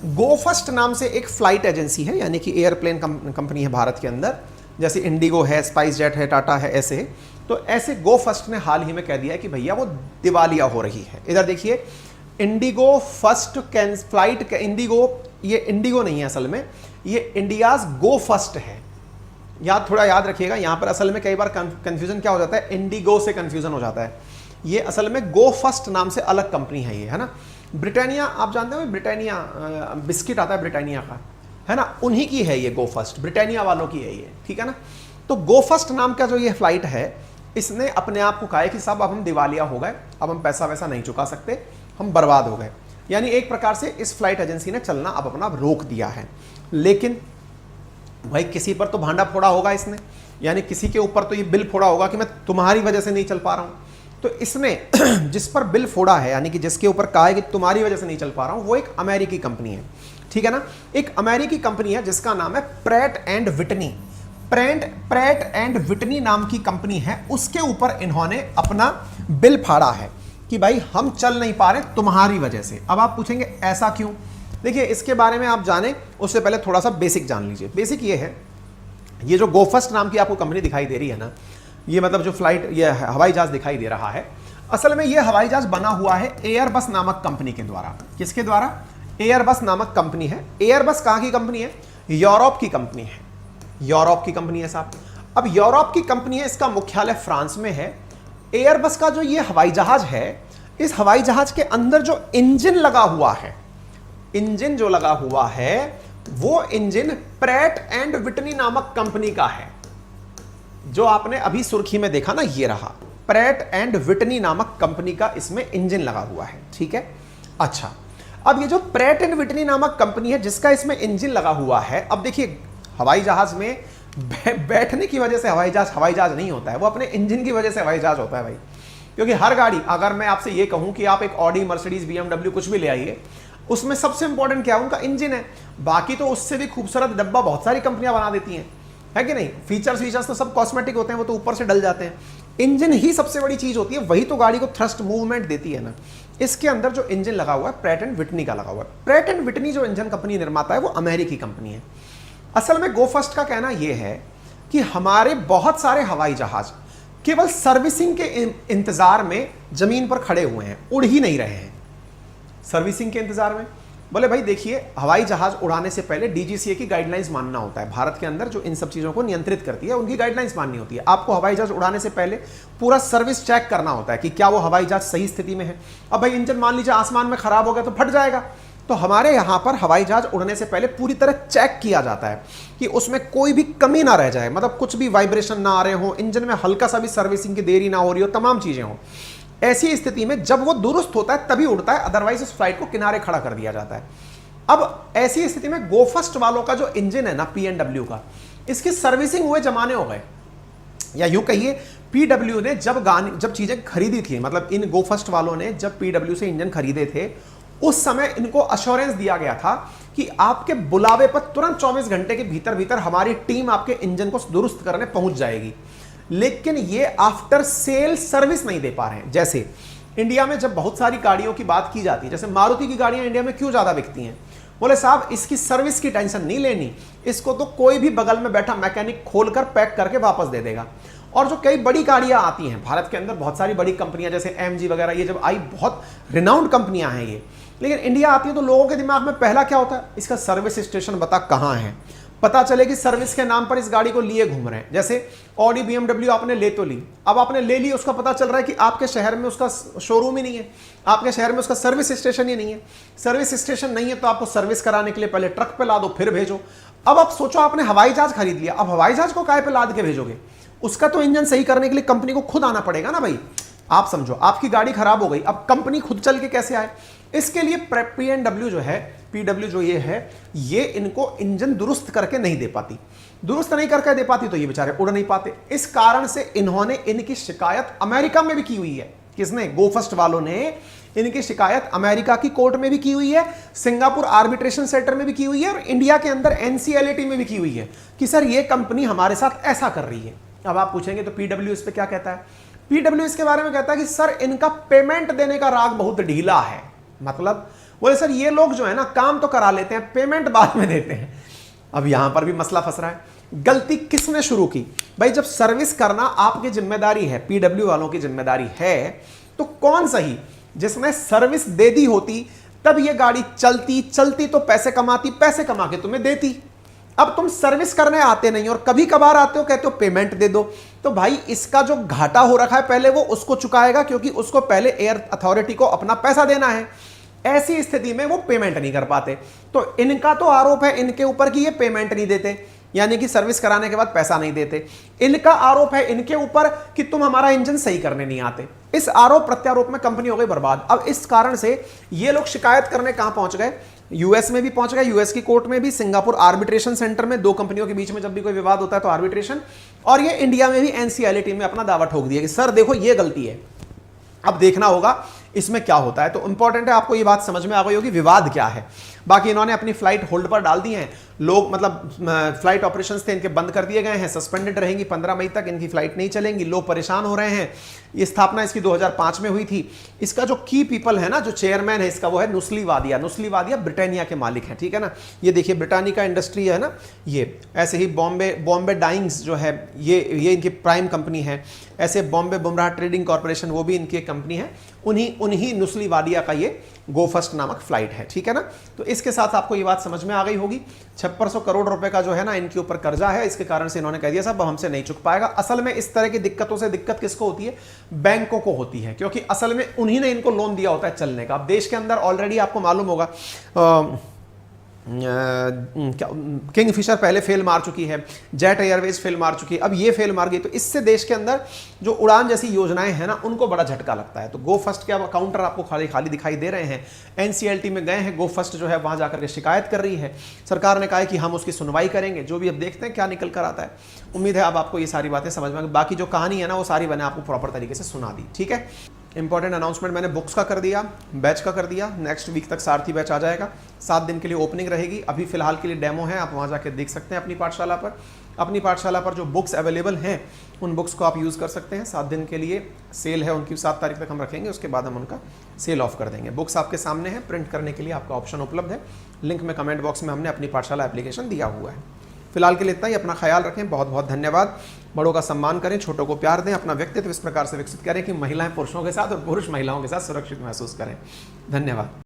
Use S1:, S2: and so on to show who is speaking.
S1: गो first नाम से एक फ्लाइट एजेंसी है, यानी कि एयरप्लेन कंपनी है भारत के अंदर, जैसे इंडिगो है, स्पाइस जेट है, टाटा है, ऐसे। तो ऐसे गो फर्स्ट ने हाल ही में कह दिया है कि भैया वो दिवालिया हो रही है। इधर देखिए, इंडिगो फर्स्ट फ्लाइट, इंडिगो, ये इंडिगो नहीं है असल में, ये इंडियाज गो फर्स्ट है। थोड़ा याद रखिएगा, यहां पर असल में कई बार कंफ्यूजन क्या हो जाता है, इंडिगो से कंफ्यूजन हो जाता है। ये असल में गो फर्स्ट नाम से अलग कंपनी है ये, है ना। ब्रिटानिया, आप जानते हो ब्रिटानिया बिस्किट आता है ब्रिटानिया का, है ना, उन्हीं की है ये गो फर्स्ट, ब्रिटानिया वालों की है ये, ठीक है ना। तो गो फर्स्ट नाम का जो ये फ्लाइट है, इसने अपने आप को कहा है कि साहब अब हम दिवालिया हो गए, अब हम पैसा वैसा नहीं चुका सकते, हम बर्बाद हो गए। यानी एक प्रकार से इस फ्लाइट एजेंसी ने चलना अब अपना रोक दिया है। लेकिन भाई किसी पर तो भांडा फोड़ा होगा इसने, यानी किसी के ऊपर तो ये बिल फोड़ा होगा कि मैं तुम्हारी वजह से नहीं चल पा रहा हूं। तो इसने जिस पर बिल फोड़ा है, यानी कि जिसके ऊपर कहा है कि तुम्हारी वजह से नहीं चल पा रहा हूं, वो एक अमेरिकी कंपनी है, ठीक है ना। एक अमेरिकी कंपनी है जिसका नाम है Pratt and Whitney. Pratt and Whitney नाम की कंपनी है, उसके ऊपर इन्होंने अपना बिल फाड़ा है कि भाई हम चल नहीं पा रहे तुम्हारी वजह से। अब आप पूछेंगे ऐसा क्यों? देखिए, इसके बारे में आप जाने उससे पहले थोड़ा सा बेसिक जान लीजिए। बेसिक ये है, ये जो गो फर्स्ट नाम की आपको कंपनी दिखाई दे रही है ना, ये मतलब जो फ्लाइट, ये हवाई जहाज दिखाई दे रहा है, असल में ये हवाई जहाज बना हुआ है एयरबस नामक कंपनी के द्वारा। किसके द्वारा? एयरबस नामक कंपनी है। एयरबस कहां की कंपनी है? यूरोप की कंपनी है। यूरोप की कंपनी है साहब। अब यूरोप की कंपनी है, इसका मुख्यालय फ्रांस में है। एयरबस का जो ये हवाई जहाज है, इस हवाई जहाज के अंदर जो इंजन लगा हुआ है, इंजन जो लगा हुआ है, वो इंजन प्रैट एंड विटनी नामक कंपनी का है। जो आपने अभी सुर्खी में देखा ना, ये रहा, प्रैट एंड विटनी नामक कंपनी का इसमें इंजन लगा हुआ है, ठीक है। अच्छा, अब ये जो प्रैट एंड विटनी नामक कंपनी है जिसका इसमें इंजन लगा हुआ है, अब देखिए हवाई जहाज में बैठने की वजह से हवाई जहाज नहीं होता है, वो अपने इंजन की वजह से हवाई जहाज होता है भाई। क्योंकि हर गाड़ी, अगर मैं आपसे ये कहूं कि आप एक ऑडी, मर्सिडीज, BMW कुछ भी ले आइए, उसमें सबसे इंपॉर्टेंट क्या है? उनका इंजन है। बाकी तो उससे भी खूबसूरत डब्बा बहुत सारी कंपनियां बना देती हैं, है कि नहीं। फीचर्स तो सब कॉस्मेटिक होते हैं, वो तो ऊपर से डल जाते हैं। इंजन ही सबसे बड़ी चीज होती है, वही तो गाड़ी को थ्रस्ट मूवमेंट देती है ना। इसके अंदर जो इंजन लगा हुआ है, प्रैट एंड विटनी का लगा हुआ है। प्रैट एंड विटनी जो इंजन कंपनी निर्माता है, वो अमेरिकी कंपनी है। असल में गो फर्स्ट का कहना यह है कि हमारे बहुत सारे हवाई जहाज केवल सर्विसिंग के इंतजार में जमीन पर खड़े हुए हैं, उड़ ही नहीं रहे हैं सर्विसिंग के इंतजार में। बोले भाई देखिए, हवाई जहाज उड़ाने से पहले DGCA की गाइडलाइंस मानना होता है। भारत के अंदर जो इन सब चीजों को नियंत्रित करती है, उनकी गाइडलाइंस माननी होती है। आपको हवाई जहाज उड़ाने से पहले पूरा सर्विस चेक करना होता है कि क्या वो हवाई जहाज सही स्थिति में है। अब भाई इंजन मान लीजिए आसमान में खराब हो गया तो फट जाएगा। तो हमारे यहां पर हवाई जहाज उड़ने से पहले पूरी तरह चेक किया जाता है कि उसमें कोई भी कमी ना रह जाए, मतलब कुछ भी वाइब्रेशन ना आ रहे हो, इंजन में हल्का सा भी सर्विसिंग की देरी ना हो रही हो, तमाम चीजें हो। ऐसी स्थिति में जब वो दुरुस्त होता है तभी उड़ता है, अदरवाइज उस फ्लाइट को किनारे खड़ा कर दिया जाता है। अब ऐसी स्थिति में गो फर्स्ट वालों का जो इंजन है ना, PNW का, इसकी सर्विसिंग हुए जमाने हो गए। या यूं कहिए, PW ने जब चीजें खरीदी थी, मतलब इन गो फर्स्ट वालों ने जब PW से इंजन खरीदे थे, उस समय इनको अश्योरेंस दिया गया था कि आपके बुलावे पर तुरंत 24 घंटे के भीतर भीतर हमारी टीम आपके इंजन को दुरुस्त करने पहुंच जाएगी। लेकिन ये आफ्टर सेल सर्विस नहीं दे पा रहे हैं। जैसे इंडिया में जब बहुत सारी गाड़ियों की बात की जाती है, जैसे मारुति की गाड़ियां इंडिया में क्यों ज्यादा बिकती हैं? बोले साहब इसकी सर्विस की टेंशन नहीं लेनी, इसको तो कोई भी बगल में बैठा मैकेनिक खोलकर पैक करके वापस दे देगा। और जो कई बड़ी गाड़ियां आती हैं भारत के अंदर, बहुत सारी बड़ी कंपनियां जैसे MG वगैरह, ये जब आई, बहुत रिनाउंड कंपनियां हैं ये, लेकिन इंडिया आती है तो लोगों के दिमाग में पहला क्या होता है? इसका सर्विस स्टेशन बता कहां है। पता चले कि सर्विस के नाम पर इस गाड़ी को लिए घूम रहे हैं। जैसे ऑडी, BMW आपने ले तो ली, अब आपने ले ली, उसका पता चल रहा है कि आपके शहर में उसका शोरूम ही नहीं है, आपके शहर में उसका सर्विस स्टेशन ही नहीं है। सर्विस स्टेशन नहीं है तो आपको सर्विस कराने के लिए पहले ट्रक पे ला दो, फिर भेजो। अब आप सोचो, आपने हवाई जहाज खरीद लिया, अब हवाई जहाज को काहे पे लाद के भेजोगे? उसका तो इंजन सही करने के लिए कंपनी को खुद आना पड़ेगा ना भाई। आप समझो, आपकी गाड़ी खराब हो गई, अब कंपनी खुद चल के कैसे आए? इसके लिए PNW जो है, PW जो ये है, ये इनको इंजन दुरुस्त करके नहीं दे पाती। दुरुस्त नहीं करके दे पाती तो ये बेचारे उड़ नहीं पाते। इस कारण से इन्होंने इनकी शिकायत अमेरिका में भी की हुई है। किसने? गो फर्स्ट वालों ने इनकी शिकायत अमेरिका की कोर्ट में भी की हुई है, सिंगापुर आर्बिट्रेशन सेंटर में भी की हुई है, और इंडिया के अंदर NCLAT में भी की हुई है कि सर ये कंपनी हमारे साथ ऐसा कर रही है। अब आप पूछेंगे तो PW इस पे क्या कहता है? PW इसके बारे में कहता है कि सर इनका पेमेंट देने का राग बहुत ढीला है। मतलब बोले सर ये लोग जो है ना काम तो करा लेते हैं, पेमेंट बाद में देते हैं। अब यहां पर भी मसला फंस रहा है। गलती किसने शुरू की? भाई जब सर्विस करना आपकी जिम्मेदारी है, पीडब्ल्यू वालों की जिम्मेदारी है, तो कौन सही जिसने सर्विस दे दी होती तब ये गाड़ी चलती तो पैसे कमाती, पैसे कमा के तुम्हें देती। अब तुम सर्विस करने आते नहीं और कभी कभार आते हो, कहते हो पेमेंट दे दो, तो भाई इसका जो घाटा हो रखा है पहले वो उसको चुकाएगा, क्योंकि उसको पहले एयर अथॉरिटी को अपना पैसा देना है। ऐसी स्थिति में वो पेमेंट नहीं कर पाते। तो इनका तो आरोप है इनके ऊपर कि ये पेमेंट नहीं देते, यानी कि सर्विस कराने के बाद पैसा नहीं देते। इनका आरोप है इनके ऊपर कि तुम हमारा इंजन सही करने नहीं आते। इस आरोप प्रत्यारोप में कंपनी हो गई बर्बाद। अब इस कारण से ये लोग शिकायत करने कहां पहुंच गए? यूएस में भी पहुंच गए, यूएस की कोर्ट में भी, सिंगापुर आर्बिट्रेशन सेंटर में, दो कंपनियों के बीच में जब भी कोई विवाद होता है तो आर्बिट्रेशन, और ये इंडिया में भी एनसीएलटी में अपना दावा ठोक दिया कि सर देखो ये गलती है। अब देखना होगा इसमें क्या होता है। तो इंपॉर्टेंट है आपको ये बात समझ में आ गई होगी विवाद क्या है। बाकी इन्होंने अपनी फ्लाइट होल्ड पर डाल दी हैं, लोग मतलब फ्लाइट ऑपरेशंस थे इनके बंद कर दिए गए हैं, सस्पेंडेड रहेंगी 15 मई तक, इनकी फ्लाइट नहीं चलेंगी, लोग परेशान हो रहे हैं। ये स्थापना इसकी 2005 में हुई थी। इसका जो की पीपल है ना, जो चेयरमैन है इसका, वो है नुस्ली वादिया। नुस्ली वादिया ब्रिटानिया के मालिक हैं, ठीक है ना। ये देखिए ब्रिटानिका इंडस्ट्री है ना, ये ऐसे ही बॉम्बे डाइंग्स जो है ये इनकी प्राइम कंपनी है। ऐसे बॉम्बे बुमराह ट्रेडिंग कॉर्पोरेशन वो भी इनकी एक कंपनी है। उन्हीं नुस्ली वादिया का ये गो फर्स्ट नामक फ्लाइट है, ठीक है ना। तो इसके साथ आपको ये बात समझ में आ गई होगी। 5600 करोड़ रुपए का जो है ना इनके ऊपर कर्जा है, इसके कारण से इन्होंने कह दिया साहब हमसे नहीं चुक पाएगा। असल में इस तरह की दिक्कतों से दिक्कत किसको होती है? बैंकों को होती है, क्योंकि असल में उन्हीं ने इनको लोन दिया होता है चलने का। अब देश के अंदर ऑलरेडी आपको मालूम होगा किंगफिशर पहले फेल मार चुकी है, जेट एयरवेज फेल मार चुकी है, अब ये फेल मार गई। तो इससे देश के अंदर जो उड़ान जैसी योजनाएं हैं ना उनको बड़ा झटका लगता है। तो गो फर्स्ट के काउंटर आपको खाली दिखाई दे रहे हैं। एनसीएलटी में गए हैं, गो फर्स्ट जो है वहां जाकर के शिकायत कर रही है। सरकार ने कहा है कि हम उसकी सुनवाई करेंगे, जो भी अब देखते हैं क्या निकल कर आता है। उम्मीद है अब आपको ये सारी बातें समझ में, बाकी जो कहानी है ना वो सारी मैंने आपको प्रॉपर तरीके से सुना दी, ठीक है। इंपॉर्टेंट अनाउंसमेंट मैंने बुक्स का कर दिया, बैच का कर दिया। नेक्स्ट वीक तक सारथी बैच आ जाएगा। 7 दिन के लिए ओपनिंग रहेगी। अभी फिलहाल के लिए डेमो है, आप वहाँ जाके देख सकते हैं अपनी पाठशाला पर। अपनी पाठशाला पर जो बुक्स अवेलेबल हैं उन बुक्स को आप यूज़ कर सकते हैं। 7 दिन के लिए सेल है उनकी, 7 तारीख तक हम रखेंगे, उसके बाद हम उनका सेल ऑफ कर देंगे। बुक्स आपके सामने है, प्रिंट करने के लिए आपका ऑप्शन उपलब्ध है। लिंक में कमेंट बॉक्स में हमने अपनी पाठशाला एप्लीकेशन दिया हुआ है। फिलहाल के लिए इतना ही। अपना ख्याल रखें, बहुत बहुत धन्यवाद। बड़ों का सम्मान करें, छोटों को प्यार दें, अपना व्यक्तित्व इस प्रकार से विकसित करें कि महिलाएं पुरुषों के साथ और पुरुष महिलाओं के साथ सुरक्षित महसूस करें। धन्यवाद।